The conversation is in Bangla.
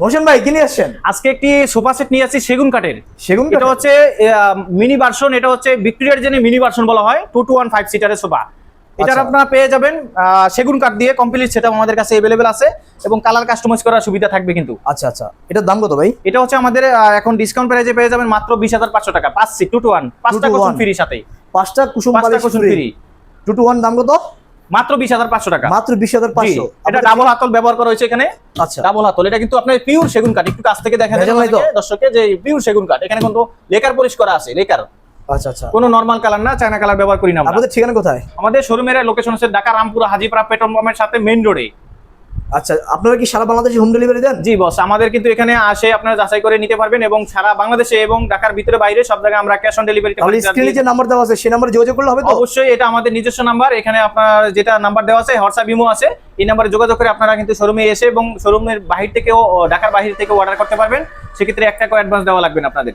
হোসেন ভাই কি নিয়ে আসছেন? আজকে একটি সোফা সেট নিয়ে আসছি সেগুন কাঠের। সেগুন এটা হচ্ছে মিনি ভার্সন, এটা হচ্ছে ভিক্টোরিয়ার জন্য মিনি ভার্সন বলা হয়, 2 to 1 5 সিটারের সোফা। এটার আপনারা পেয়ে যাবেন সেগুন কাঠ দিয়ে কমপ্লিট সেটআপ আমাদের কাছে अवेलेबल আছে এবং কালার কাস্টমাইজ করার সুবিধা থাকবে কিন্তু। আচ্ছা আচ্ছা, এটার দাম কত ভাই? এটা হচ্ছে আমাদের এখন ডিসকাউন্ট প্রাইসে পেয়ে যাবেন মাত্র 20,500 টাকা, 5 সিট 2 to 1, 5টা কুশন ফ্রি সাথে। 5টা কুসুম বালিশ ফ্রি, 2 to 1 দাম কত? মাত্র 20,500 টাকা, মাত্র 20,500। এটা ডাবল হাতল ব্যবহার করা হয়েছে এখানে। আচ্ছা, ডাবল হাতল, এটা কিন্তু আপনার পিওর সেগুন কাঠ। একটু কাছ থেকে দেখেন দর্শককে যে পিওর সেগুন কাঠ। এখানে কিন্তু লেকার পলিশ করা আছে, লেকার। আচ্ছা আচ্ছা, কোনো নরমাল কালার না, চায়না কালার ব্যবহার করি না আমরা। আপনাদের ঠিকানা কোথায়? আমাদের শোরুমের লোকেশন হচ্ছে ঢাকা রামপুরা হাজীপাড়া পেট্রোল পাম্পের সাথে মেইন রোডে। আচ্ছা, আপনারা কি সারা বাংলাদেশে হোম ডেলিভারি দেন? জি বস, আমাদের কিন্তু এখানে আসে আপনারা যাচাই করে নিতে পারবেন এবং সারা বাংলাদেশে এবং ঢাকার ভিতরে বাইরে সব জায়গায় আমরা ক্যাশ অন ডেলিভারি। তাহলে স্ক্রিনে যে নাম্বার দেওয়া আছে সেই নম্বরে যোগাযোগ করলে হবে তো? অবশ্যই, এটা আমাদের নিজস্ব নাম্বার। এখানে আপনার যেটা নাম্বার দেওয়া আছে হোয়াটসঅ্যাপ ইমো আছে, এই নাম্বারে যোগাযোগ করে আপনারা কিন্তু শোরুমে এসে এবং শোরুমের বাহির থেকেও, ঢাকার বাহির থেকেও অর্ডার করতে পারবেন। সেক্ষেত্রে 1 টাকা অ্যাডভান্স দেওয়া লাগবে না আপনাদের।